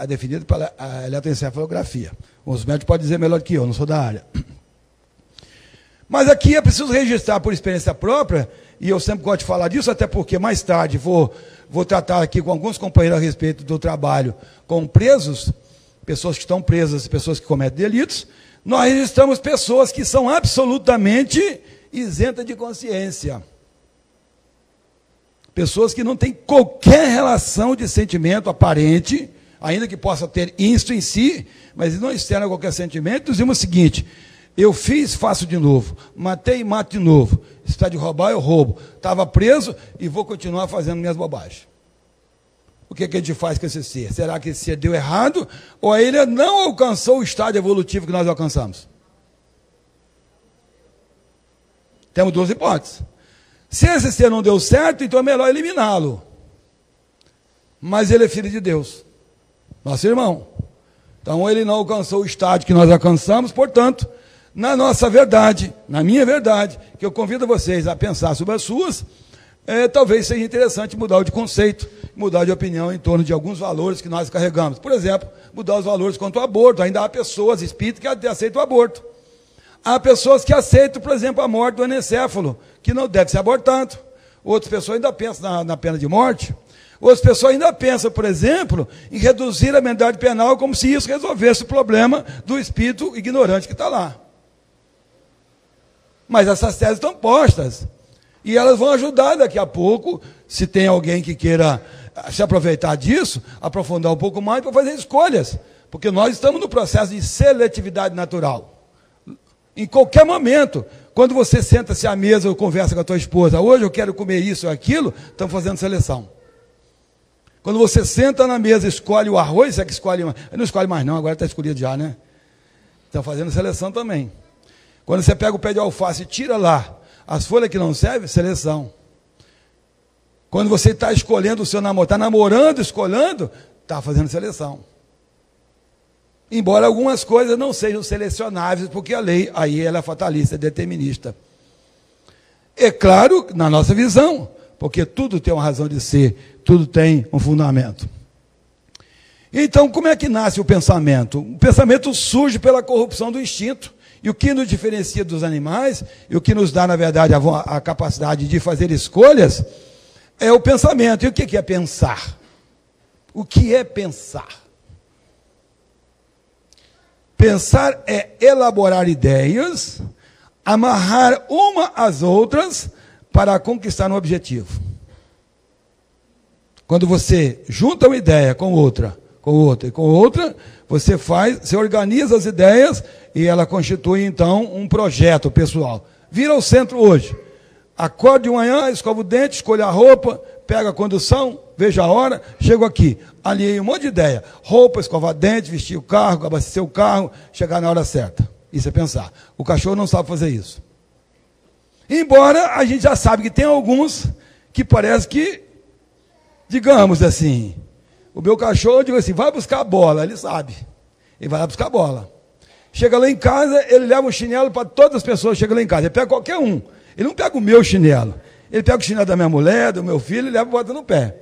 Speaker 1: definida pela eletroencefalografia. Os médicos podem dizer melhor do que eu, não sou da área. Mas aqui é preciso registrar por experiência própria, e eu sempre gosto de falar disso, até porque mais tarde vou tratar aqui com alguns companheiros a respeito do trabalho com presos, pessoas que estão presas, pessoas que cometem delitos. Nós registramos pessoas que são absolutamente isentas de consciência. Pessoas que não têm qualquer relação de sentimento aparente, ainda que possa ter isto em si, mas não externa qualquer sentimento. Dizemos o seguinte: eu fiz, faço de novo. Matei, mato de novo. Se está de roubar, eu roubo. Estava preso e vou continuar fazendo minhas bobagens. O que a gente faz com esse ser? Será que esse ser deu errado? Ou ele não alcançou o estágio evolutivo que nós alcançamos? Temos duas hipóteses. Se esse ser não deu certo, então é melhor eliminá-lo. Mas ele é filho de Deus, nosso irmão. Então ele não alcançou o estágio que nós alcançamos, portanto, na nossa verdade, na minha verdade, que eu convido vocês a pensar sobre as suas, talvez seja interessante mudar de conceito, mudar de opinião em torno de alguns valores que nós carregamos. Por exemplo, mudar os valores quanto ao aborto. Ainda há pessoas, espíritos, que aceitam o aborto. Há pessoas que aceitam, por exemplo, a morte do anencéfalo, que não deve ser abortado. Outras pessoas ainda pensam na pena de morte. Outras pessoas ainda pensam, por exemplo, em reduzir a mentalidade penal como se isso resolvesse o problema do espírito ignorante que está lá. Mas essas teses estão postas. E elas vão ajudar daqui a pouco, se tem alguém que queira se aproveitar disso, aprofundar um pouco mais para fazer escolhas. Porque nós estamos no processo de seletividade natural. Em qualquer momento, quando você senta-se à mesa ou conversa com a tua esposa, hoje eu quero comer isso ou aquilo, estamos fazendo seleção. Quando você senta na mesa, escolhe o arroz, é que escolhe, não escolhe mais não, agora está escolhido já, né? Estão fazendo seleção também. Quando você pega o pé de alface e tira lá as folhas que não servem, seleção. Quando você está escolhendo o seu namoro, está namorando, escolhendo, está fazendo seleção. Embora algumas coisas não sejam selecionáveis, porque a lei aí ela é fatalista, é determinista. É claro, na nossa visão, porque tudo tem uma razão de ser, tudo tem um fundamento. Então, como é que nasce o pensamento? O pensamento surge pela corrupção do instinto. E o que nos diferencia dos animais, e o que nos dá, na verdade, a capacidade de fazer escolhas, é o pensamento. E o que é pensar? O que é pensar? Pensar é elaborar ideias, amarrar uma às outras para conquistar um objetivo. Quando você junta uma ideia com outra, e com outra, você organiza as ideias e ela constitui, então, um projeto pessoal. Vira ao centro hoje. Acorde de manhã, escova o dente, escolha a roupa, pega a condução, veja a hora, chego aqui. Aliei um monte de ideia. Roupa, escovar dente, vestir o carro, abastecer o carro, chegar na hora certa. Isso é pensar. O cachorro não sabe fazer isso. Embora a gente já sabe que tem alguns que parece que, digamos assim, o meu cachorro, eu digo assim, vai buscar a bola, ele sabe. Ele vai lá buscar a bola. Chega lá em casa, ele leva um chinelo para todas as pessoas que chegam lá em casa. Ele pega qualquer um. Ele não pega o meu chinelo. Ele pega o chinelo da minha mulher, do meu filho, e leva e bota no pé.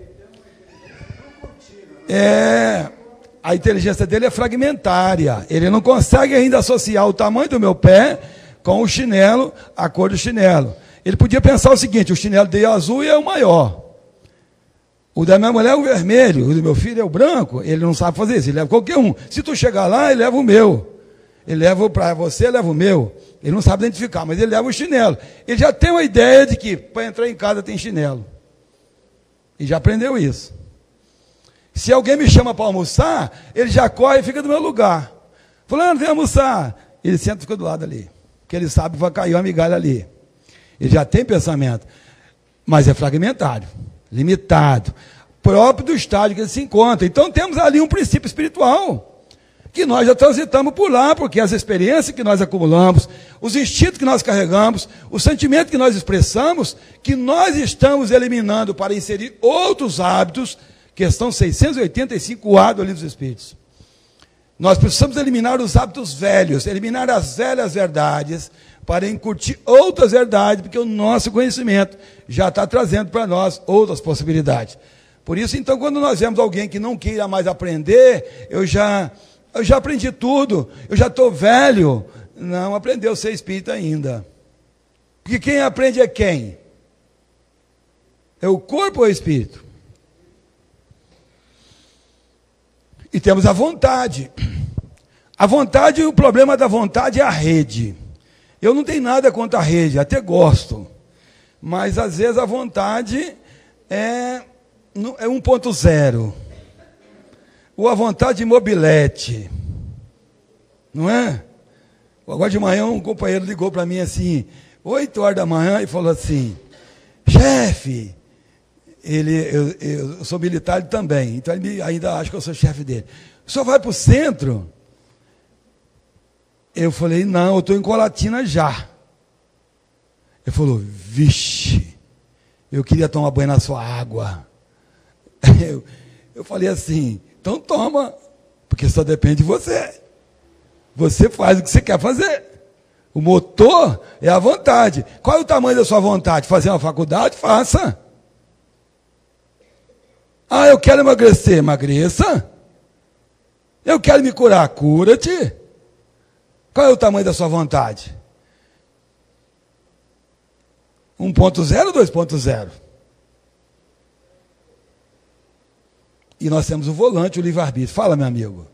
Speaker 1: A inteligência dele é fragmentária. Ele não consegue ainda associar o tamanho do meu pé com o chinelo, a cor do chinelo. Ele podia pensar o seguinte, o chinelo dele é azul e é o maior. O da minha mulher é o vermelho, o do meu filho é o branco. Ele não sabe fazer isso, ele leva qualquer um. Se tu chegar lá, ele leva o meu. Ele leva para você, ele leva o meu. Ele não sabe identificar, mas ele leva o chinelo. Ele já tem uma ideia de que para entrar em casa tem chinelo. E já aprendeu isso. Se alguém me chama para almoçar, ele já corre e fica do meu lugar. Fulano, vem almoçar. Ele senta e fica do lado ali. Porque ele sabe que vai cair uma migalha ali. Ele já tem pensamento. Mas é fragmentário, limitado, próprio do estágio que ele se encontra. Então temos ali um princípio espiritual, que nós já transitamos por lá, porque as experiências que nós acumulamos, os instintos que nós carregamos, o sentimento que nós expressamos, que nós estamos eliminando para inserir outros hábitos, questão 685A do Livro dos Espíritos. Nós precisamos eliminar os hábitos velhos, eliminar as velhas verdades, para incutir outras verdades, porque o nosso conhecimento já está trazendo para nós outras possibilidades. Por isso, então, quando nós vemos alguém que não queira mais aprender, eu já aprendi tudo, eu já estou velho. Não aprendeu a ser espírita ainda. Porque quem aprende é quem? É o corpo ou é o espírito? E temos a vontade. A vontade, o problema da vontade é a rede. Eu não tenho nada contra a rede, até gosto. Mas, às vezes, a vontade é 1.0. Ou a vontade de mobilete. Não é? Agora de manhã um companheiro ligou para mim assim, 8 horas da manhã, e falou assim, chefe, eu sou militar também, então ele ainda acha que eu sou chefe dele. O senhor vai para o centro? Eu falei, não, eu estou em Colatina já. Ele falou, vixe, eu queria tomar banho na sua água. Eu falei assim, então toma, porque só depende de você. Você faz o que você quer fazer. O motor é a vontade. Qual é o tamanho da sua vontade? Fazer uma faculdade? Faça. Ah, eu quero emagrecer. Emagreça. Eu quero me curar. Cura-te. Qual é o tamanho da sua vontade? 1.0 ou 2.0? E nós temos o volante, o livre-arbítrio. Fala, meu amigo.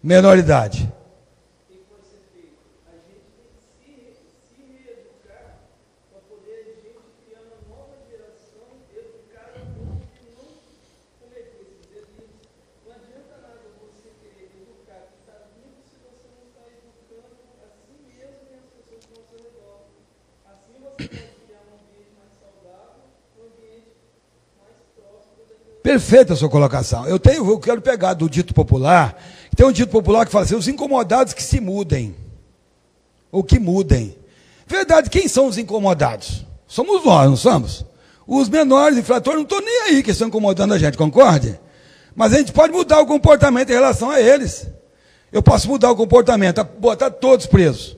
Speaker 1: Menor idade. Perfeita a sua colocação. Eu quero pegar do dito popular, tem um dito popular que fala assim, os incomodados que se mudem, ou que mudem. Verdade, quem são os incomodados? Somos nós, não somos? Os menores infratores não estão nem aí que estão incomodando a gente, concorde? Mas a gente pode mudar o comportamento em relação a eles. Eu posso mudar o comportamento, botar todos presos.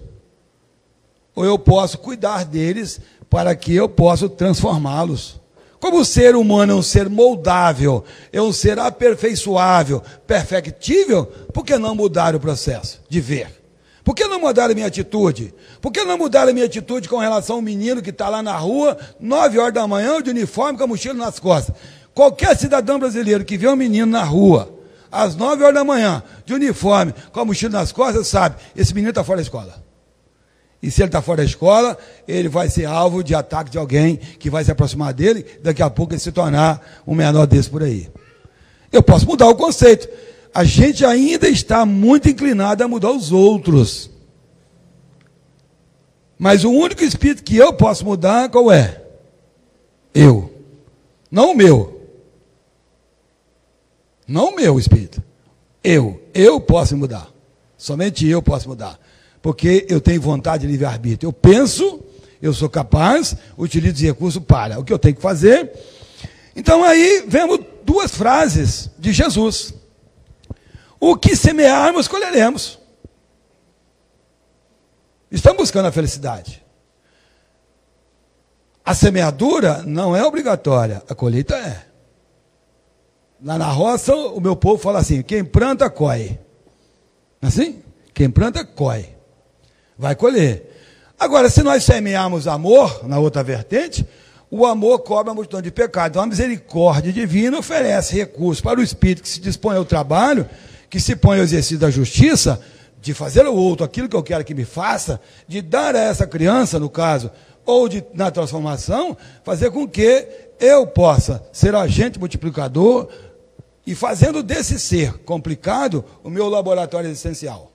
Speaker 1: Ou eu posso cuidar deles para que eu possa transformá-los. Como o ser humano é um ser moldável, é um ser aperfeiçoável, perfectível, por que não mudar o processo de ver? Por que não mudar a minha atitude? Por que não mudar a minha atitude com relação ao menino que está lá na rua, 9 horas da manhã, de uniforme, com a mochila nas costas? Qualquer cidadão brasileiro que vê um menino na rua, às 9 horas da manhã, de uniforme, com a mochila nas costas, sabe, esse menino está fora da escola. E se ele está fora da escola, ele vai ser alvo de ataque de alguém que vai se aproximar dele, daqui a pouco ele se tornar um menor desse por aí. Eu posso mudar o conceito. A gente ainda está muito inclinado a mudar os outros. Mas o único espírito que eu posso mudar, qual é? Eu. Não o meu. Não o meu espírito. Eu posso mudar. Somente eu posso mudar. Porque eu tenho vontade de livre-arbítrio. Eu penso, eu sou capaz, utilizo os recursos para o que eu tenho que fazer. Então aí vemos duas frases de Jesus. O que semearmos, colheremos. Estamos buscando a felicidade. A semeadura não é obrigatória, a colheita é. Lá na roça, o meu povo fala assim, quem planta, colhe. Assim? Quem planta, colhe. Vai colher. Agora, se nós semearmos amor, na outra vertente, o amor cobre a multidão de pecados. Então, a misericórdia divina oferece recursos para o espírito que se dispõe ao trabalho, que se põe ao exercício da justiça, de fazer ao outro aquilo que eu quero que me faça, de dar a essa criança, no caso, ou na transformação, fazer com que eu possa ser agente multiplicador e fazendo desse ser complicado o meu laboratório existencial.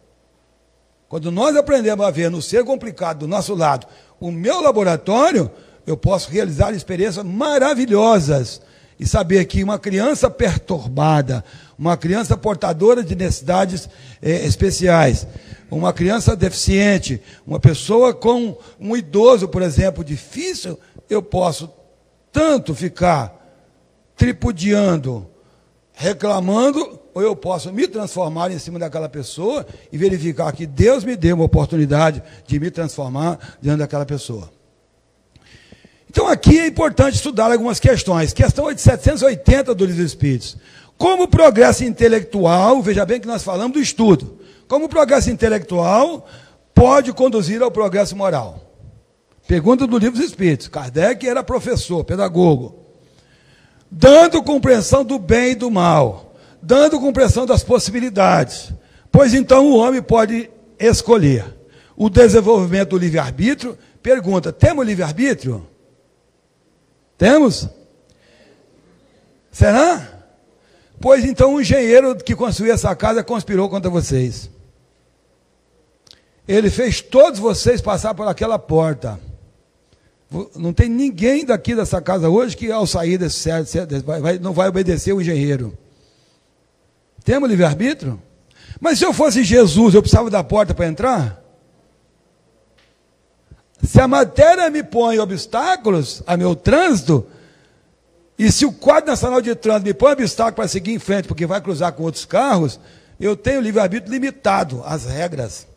Speaker 1: Quando nós aprendemos a ver no ser complicado do nosso lado o meu laboratório, eu posso realizar experiências maravilhosas e saber que uma criança perturbada, uma criança portadora de necessidades especiais, uma criança deficiente, uma pessoa com um idoso, por exemplo, difícil, eu posso tanto ficar tripudiando, reclamando, ou eu posso me transformar em cima daquela pessoa e verificar que Deus me deu uma oportunidade de me transformar diante daquela pessoa. Então aqui é importante estudar algumas questões. Questão 780 do Livro dos Espíritos. Como o progresso intelectual, veja bem que nós falamos do estudo, como o progresso intelectual pode conduzir ao progresso moral? Pergunta do Livro dos Espíritos. Kardec era professor, pedagogo. Dando compreensão do bem e do mal, dando compreensão das possibilidades, pois então o homem pode escolher. O desenvolvimento do livre-arbítrio, pergunta, temos livre-arbítrio? Temos? Será? Pois então o engenheiro que construiu essa casa conspirou contra vocês. Ele fez todos vocês passar por aquela porta. Não tem ninguém daqui dessa casa hoje que ao sair desse não vai obedecer o engenheiro. Temos livre-arbítrio? Mas se eu fosse Jesus, eu precisava da porta para entrar? Se a matéria me põe obstáculos a meu trânsito, e se o Quadro Nacional de Trânsito me põe obstáculo para seguir em frente, porque vai cruzar com outros carros, eu tenho livre-arbítrio limitado às regras.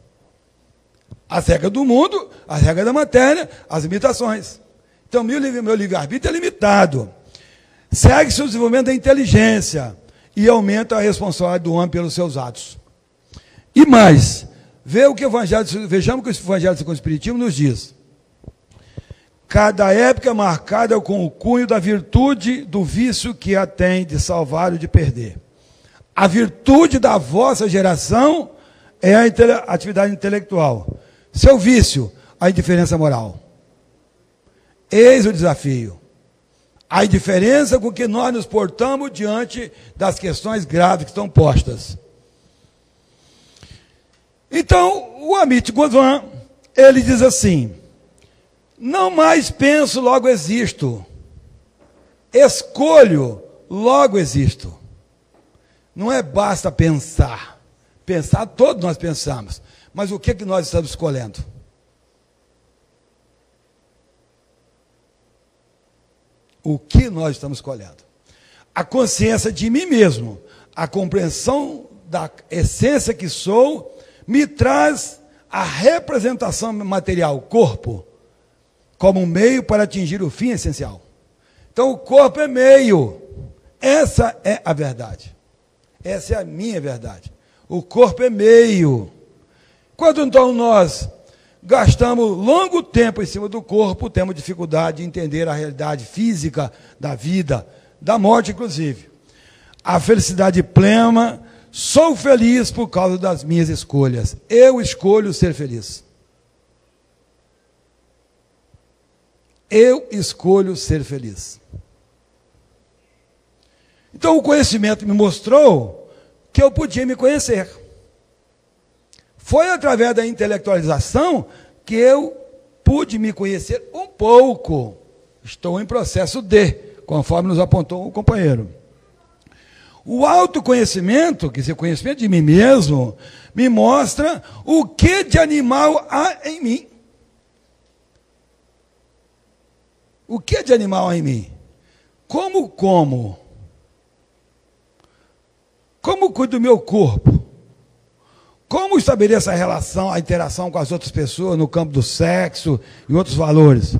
Speaker 1: As regras do mundo, as regras da matéria, as limitações. Então, meu livre-arbítrio é limitado. Segue-se o desenvolvimento da inteligência e aumenta a responsabilidade do homem pelos seus atos. E mais, vejamos o que o Evangelho segundo o Espiritismo nos diz. Cada época é marcada com o cunho da virtude do vício que a tem de salvar ou de perder. A virtude da vossa geração é a atividade intelectual. Seu vício, a indiferença moral. Eis o desafio. A indiferença com que nós nos portamos diante das questões graves que estão postas. Então, o Amit Goswami, ele diz assim, Não mais penso, logo existo. Escolho, logo existo. Não é basta pensar. Pensar, todos nós pensamos. Mas o que nós estamos escolhendo? O que nós estamos escolhendo? A consciência de mim mesmo, a compreensão da essência que sou, me traz a representação material, o corpo, como um meio para atingir o fim essencial. Então o corpo é meio. Essa é a verdade. Essa é a minha verdade. O corpo é meio. Quando então nós gastamos longo tempo em cima do corpo, temos dificuldade de entender a realidade física da vida, da morte inclusive. A felicidade plena, sou feliz por causa das minhas escolhas. Eu escolho ser feliz. Eu escolho ser feliz. Então o conhecimento me mostrou que eu podia me conhecer. Foi através da intelectualização que eu pude me conhecer um pouco. Estou em processo de, conforme nos apontou o companheiro. O autoconhecimento, que é o conhecimento de mim mesmo, me mostra o que de animal há em mim. O que de animal há em mim? Como cuido do meu corpo? Como estabeleço a relação, a interação com as outras pessoas no campo do sexo e outros valores?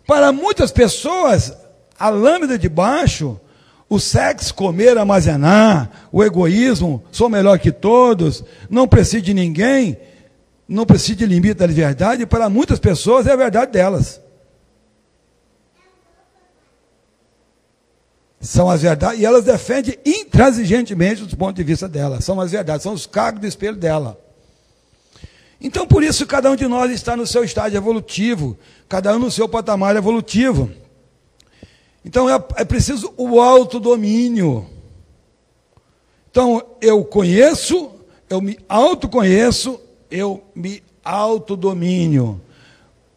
Speaker 1: Para muitas pessoas, a lâmina de baixo, o sexo, comer, armazenar, o egoísmo, sou melhor que todos, não preciso de ninguém, não preciso de limite da liberdade, para muitas pessoas é a verdade delas. São as verdades, e elas defendem intransigentemente dos pontos de vista delas. São as verdades, são os cargos do espelho dela. Então, por isso, cada um de nós está no seu estágio evolutivo, cada um no seu patamar evolutivo. Então, é preciso o autodomínio. Então, eu conheço, eu me autoconheço, eu me autodomínio.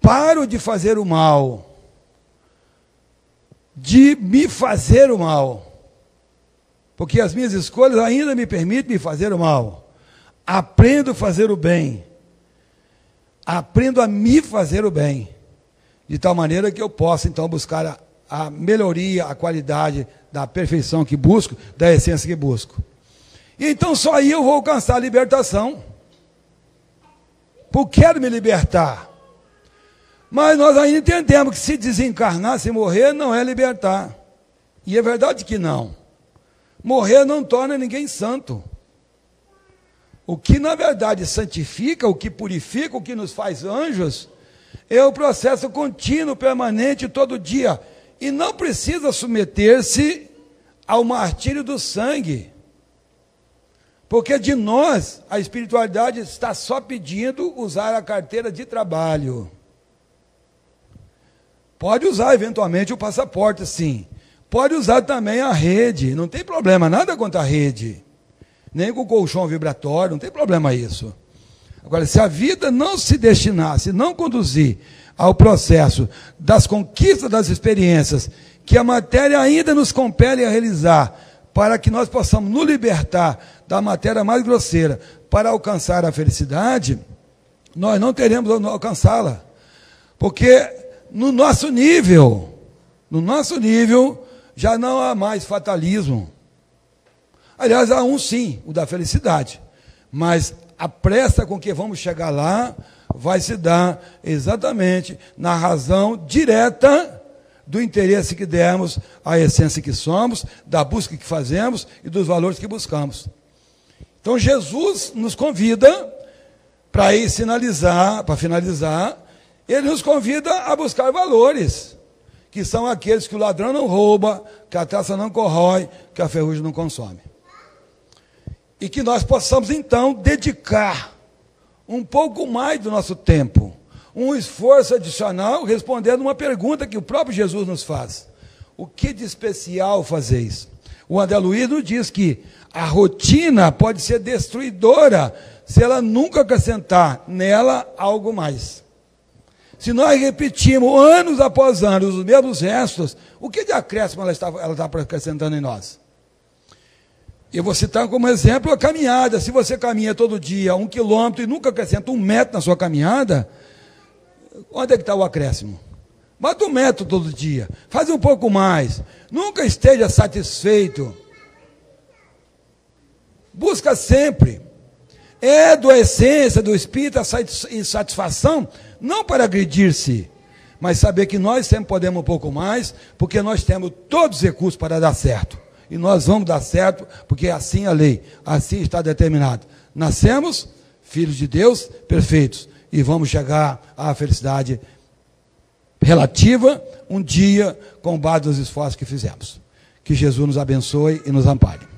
Speaker 1: Paro de fazer o mal. De me fazer o mal, porque as minhas escolhas ainda me permitem me fazer o mal. Aprendo a fazer o bem, aprendo a me fazer o bem, de tal maneira que eu possa então buscar a melhoria, a qualidade da perfeição que busco, da essência que busco. E então só aí eu vou alcançar a libertação, porque quero me libertar. Mas nós ainda entendemos que se desencarnar, se morrer, não é libertar. E é verdade que não. Morrer não torna ninguém santo. O que na verdade santifica, o que purifica, o que nos faz anjos, é o processo contínuo, permanente, todo dia. E não precisa submeter-se ao martírio do sangue. Porque de nós, a espiritualidade está só pedindo usar a carteira de trabalho. Pode usar eventualmente o passaporte, sim. Pode usar também a rede, não tem problema, nada contra a rede. Nem com o colchão vibratório, não tem problema isso. Agora, se a vida não se destinar, se não conduzir ao processo das conquistas das experiências, que a matéria ainda nos compele a realizar, para que nós possamos nos libertar da matéria mais grosseira, para alcançar a felicidade, nós não teremos alcançá-la. Porque no nosso nível, já não há mais fatalismo. Aliás, há um sim, o da felicidade. Mas a pressa com que vamos chegar lá vai se dar exatamente na razão direta do interesse que demos à essência que somos, da busca que fazemos e dos valores que buscamos. Então Jesus nos convida para finalizar, ele nos convida a buscar valores, que são aqueles que o ladrão não rouba, que a traça não corrói, que a ferrugem não consome. E que nós possamos, então, dedicar um pouco mais do nosso tempo, um esforço adicional, respondendo uma pergunta que o próprio Jesus nos faz. O que de especial fazeis? O André Luiz nos diz que a rotina pode ser destruidora se ela nunca acrescentar nela algo mais. Se nós repetimos anos após anos os mesmos gestos, o que de acréscimo ela está acrescentando em nós? Eu vou citar como exemplo a caminhada. Se você caminha todo dia 1 quilômetro e nunca acrescenta 1 metro na sua caminhada, onde é que está o acréscimo? Bata 1 metro todo dia, faz um pouco mais, nunca esteja satisfeito, busca sempre, é da essência do Espírito a satisfação, não para agredir-se, mas saber que nós sempre podemos um pouco mais, porque nós temos todos os recursos para dar certo, e nós vamos dar certo, porque assim é a lei, assim está determinado, nascemos filhos de Deus perfeitos, e vamos chegar à felicidade relativa um dia com base nos esforços que fizemos. Que Jesus nos abençoe e nos ampare.